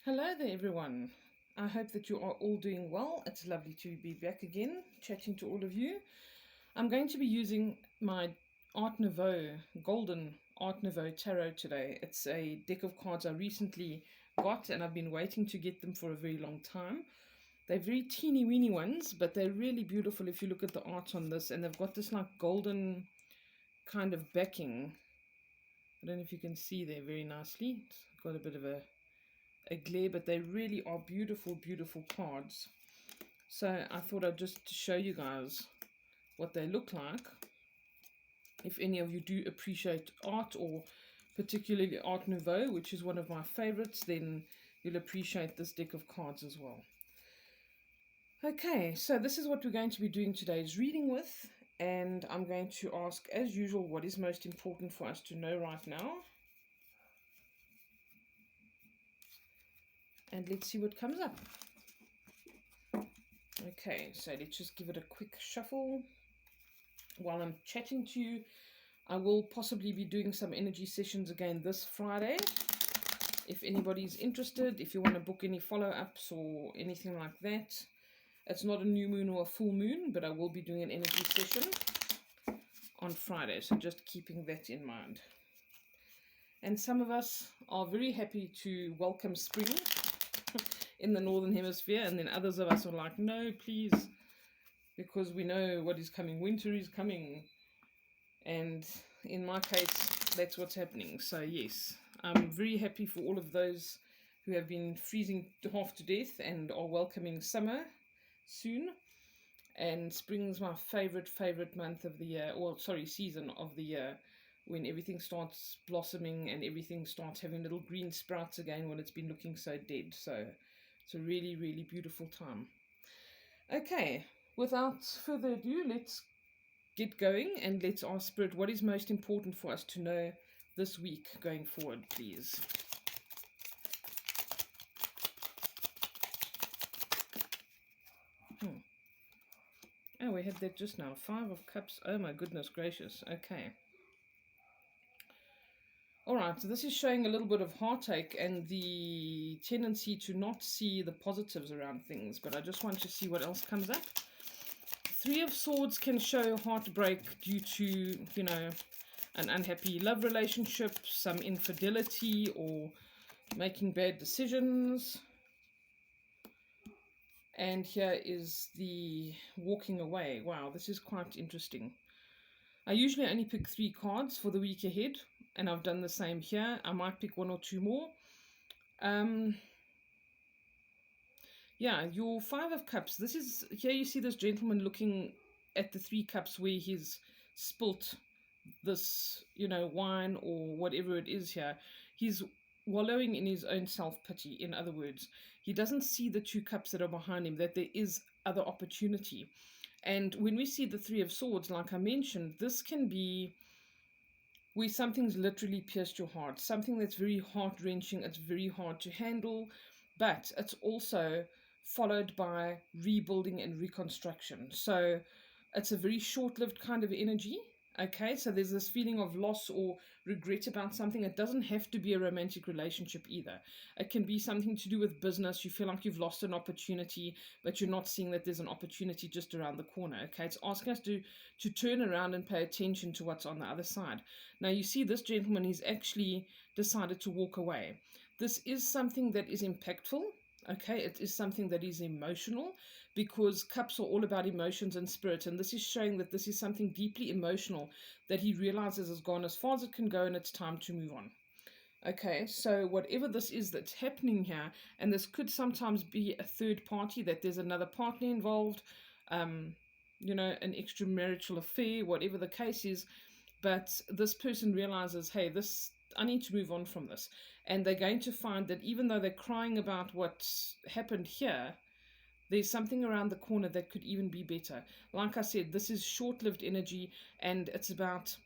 Hello there, everyone. I hope that you are all doing well. It's lovely to be back again, chatting to all of you. I'm going to be using my Art Nouveau, Golden Art Nouveau Tarot today. It's a deck of cards I recently got, and I've been waiting to get them for a very long time. They're very teeny weeny ones, but they're really beautiful if you look at the art on this, and they've got this like golden kind of backing. I don't know if you can see there very nicely. It's got a bit of a glare, but they really are beautiful, beautiful cards. So I thought I'd just show you guys what they look like. If any of you do appreciate art, or particularly Art Nouveau, which is one of my favorites, then you'll appreciate this deck of cards as well. Okay, so this is what we're going to be doing today's reading with, and I'm going to ask, as usual, what is most important for us to know right now. And let's see what comes up. Okay, so let's just give it a quick shuffle. While I'm chatting to you, I will possibly be doing some energy sessions again this Friday. If anybody's interested, if you want to book any follow-ups or anything like that. It's not a new moon or a full moon, but I will be doing an energy session on Friday, so just keeping that in mind. And some of us are very happy to welcome spring in the Northern Hemisphere, and then others of us are like, no, please, because we know what is coming. Winter is coming. And in my case, that's what's happening. So yes, I'm very happy for all of those who have been freezing half to death and are welcoming summer soon. And spring's my favorite month of the year, or sorry, season of the year, when everything starts blossoming and everything starts having little green sprouts again when it's been looking so dead. So it's a really, really beautiful time. Okay, without further ado, let's get going and let's ask Spirit what is most important for us to know this week going forward, please. Oh, we had that just now. 5 of Cups. Oh my goodness gracious. Okay. Alright, so this is showing a little bit of heartache and the tendency to not see the positives around things, but I just want to see what else comes up. 3 of Swords can show heartbreak due to, an unhappy love relationship, some infidelity, or making bad decisions. And here is the walking away. Wow, this is quite interesting. I usually only pick 3 cards for the week ahead, and I've done the same here. I might pick 1 or 2 more. Yeah, your 5 of Cups. This is, here you see this gentleman looking at the 3 cups where he's spilt this, wine or whatever it is here. He's wallowing in his own self-pity. In other words, he doesn't see the 2 cups that are behind him, that there is other opportunity. And when we see the 3 of Swords, like I mentioned, this can be where something's literally pierced your heart, something that's very heart-wrenching, it's very hard to handle, but it's also followed by rebuilding and reconstruction. So it's a very short-lived kind of energy. Okay, so there's this feeling of loss or regret about something. It doesn't have to be a romantic relationship either. It can be something to do with business. You feel like you've lost an opportunity, but you're not seeing that there's an opportunity just around the corner. Okay, it's asking us to turn around and pay attention to what's on the other side. Now, you see this gentleman, he's actually decided to walk away. This is something that is impactful. Okay, it is something that is emotional, because cups are all about emotions and spirit, and this is showing that this is something deeply emotional that he realizes has gone as far as it can go and it's time to move on. Okay, so whatever this is that's happening here, and this could sometimes be a third party, that there's another partner involved, an extramarital affair, whatever the case is, but this person realizes, hey, I need to move on from this. And they're going to find that even though they're crying about what's happened here, there's something around the corner that could even be better. Like I said, this is short-lived energy, and it's about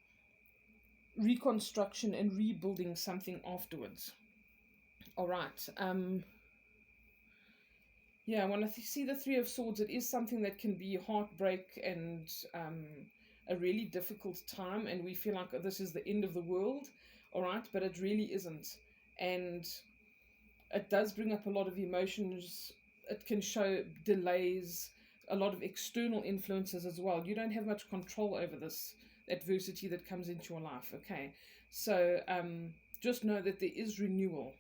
reconstruction and rebuilding something afterwards. All right. Yeah, when I see the 3 of Swords, it is something that can be heartbreak and a really difficult time, and we feel like this is the end of the world, all right, but it really isn't. And it does bring up a lot of emotions. It can show delays, a lot of external influences as well. You don't have much control over this adversity that comes into your life. Okay, so just know that there is renewal.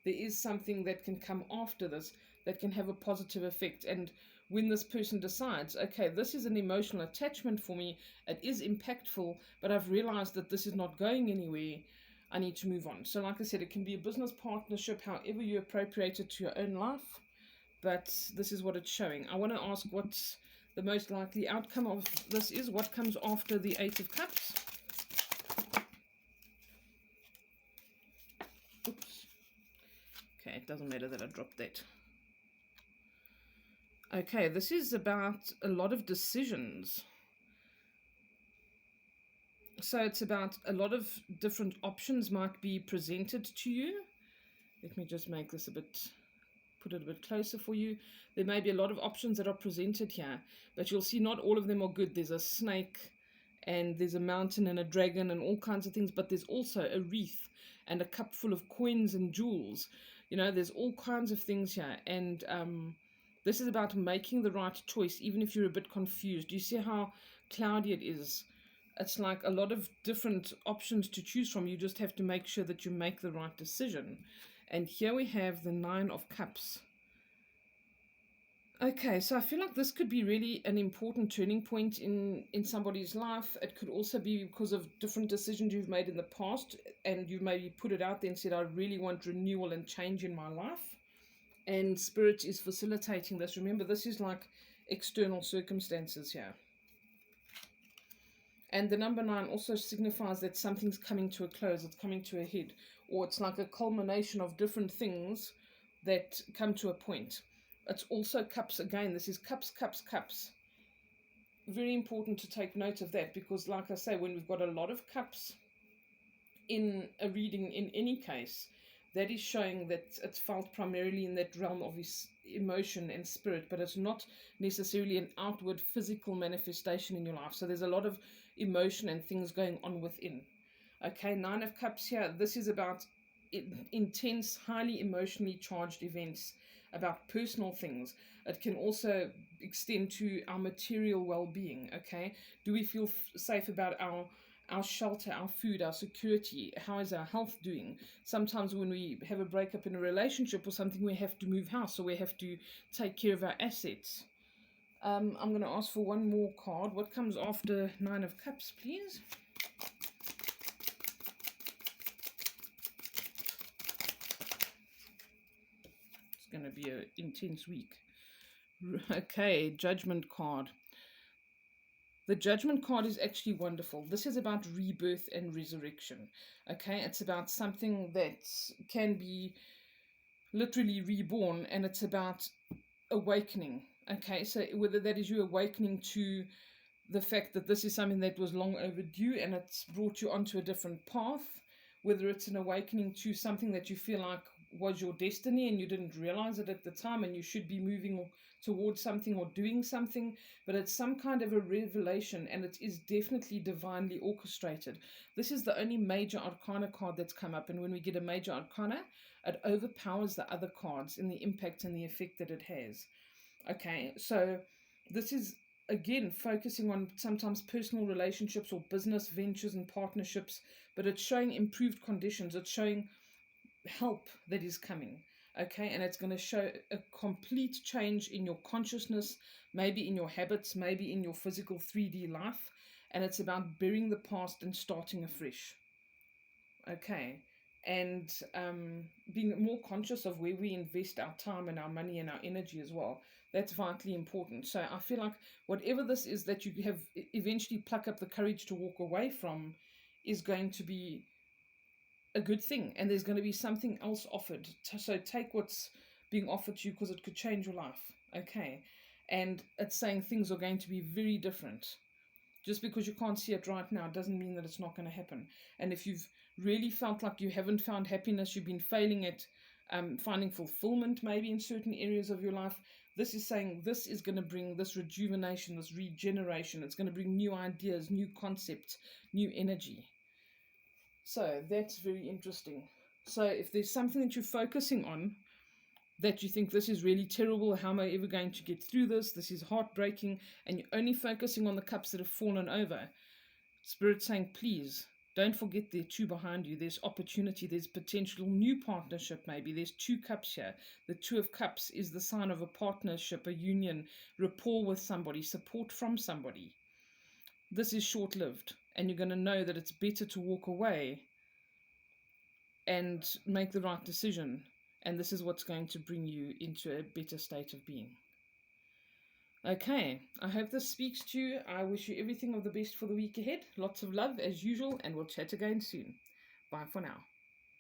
There is something that can come after this that can have a positive effect. And when this person decides, okay, this is an emotional attachment for me, it is impactful, but I've realized that this is not going anywhere, I need to move on. So, like I said, it can be a business partnership, however you appropriate it to your own life, but this is what it's showing. I want to ask what's the most likely outcome of this is. What comes after the Eight of Cups? Oops. Okay, it doesn't matter that I dropped that. Okay, this is about a lot of decisions. So it's about a lot of different options might be presented to you. Let me just make this put it a bit closer for you. There may be a lot of options that are presented here, but you'll see not all of them are good. There's a snake and there's a mountain and a dragon and all kinds of things, but there's also a wreath and a cup full of coins and jewels. You know, there's all kinds of things here. And this is about making the right choice, even if you're a bit confused. Do you see how cloudy it is? It's like a lot of different options to choose from. You just have to make sure that you make the right decision. And here we have the Nine of Cups. Okay, so I feel like this could be really an important turning point in somebody's life. It could also be because of different decisions you've made in the past, and you maybe put it out there and said, I really want renewal and change in my life. And Spirit is facilitating this. Remember, this is like external circumstances here. And the number 9 also signifies that something's coming to a close, it's coming to a head, or it's like a culmination of different things that come to a point. It's also cups again. This is cups, cups, cups. Very important to take note of that, because like I say, when we've got a lot of cups in a reading in any case, that is showing that it's felt primarily in that realm of his emotion and spirit, but it's not necessarily an outward physical manifestation in your life. So there's a lot of emotion and things going on within. Okay, 9 of Cups here. This is about intense, highly emotionally charged events, about personal things. It can also extend to our material well-being. Okay, do we feel safe about our shelter, our food, our security? How is our health doing? Sometimes when we have a breakup in a relationship or something, we have to move house, or we have to take care of our assets. I'm going to ask for one more card. What comes after 9 of Cups, please? It's going to be an intense week. Okay, Judgment card. The Judgment card is actually wonderful. This is about rebirth and resurrection. Okay, it's about something that can be literally reborn, and it's about awakening. Okay, so whether that is you awakening to the fact that this is something that was long overdue and it's brought you onto a different path, whether it's an awakening to something that you feel like was your destiny and you didn't realize it at the time, and you should be moving towards something or doing something, but it's some kind of a revelation, and it is definitely divinely orchestrated. This is the only major arcana card that's come up, and when we get a major arcana, it overpowers the other cards in the impact and the effect that it has. Okay, so this is again focusing on sometimes personal relationships or business ventures and partnerships, but it's showing improved conditions. It's showing help that is coming. Okay, and it's going to show a complete change in your consciousness, maybe in your habits, maybe in your physical 3D life, and it's about burying the past and starting afresh. Okay, and being more conscious of where we invest our time and our money and our energy as well. That's vitally important. So I feel like whatever this is that you have eventually pluck up the courage to walk away from is going to be a good thing, and there's going to be something else offered. So take what's being offered to you, because it could change your life. Okay, and it's saying things are going to be very different. Just because you can't see it right now doesn't mean that it's not going to happen. And if you've really felt like you haven't found happiness, you've been failing at finding fulfillment maybe in certain areas of your life, this is saying this is going to bring this rejuvenation, this regeneration. It's going to bring new ideas, new concepts, new energy. So that's very interesting. So if there's something that you're focusing on that you think this is really terrible, how am I ever going to get through this? This is heartbreaking, and you're only focusing on the cups that have fallen over. Spirit saying, please don't forget there are two behind you. There's opportunity, there's potential new partnership, maybe. There's 2 cups here. The 2 of Cups is the sign of a partnership, a union, rapport with somebody, support from somebody. This is short lived, and you're going to know that it's better to walk away and make the right decision. And this is what's going to bring you into a better state of being. Okay, I hope this speaks to you. I wish you everything of the best for the week ahead. Lots of love as usual, and we'll chat again soon. Bye for now.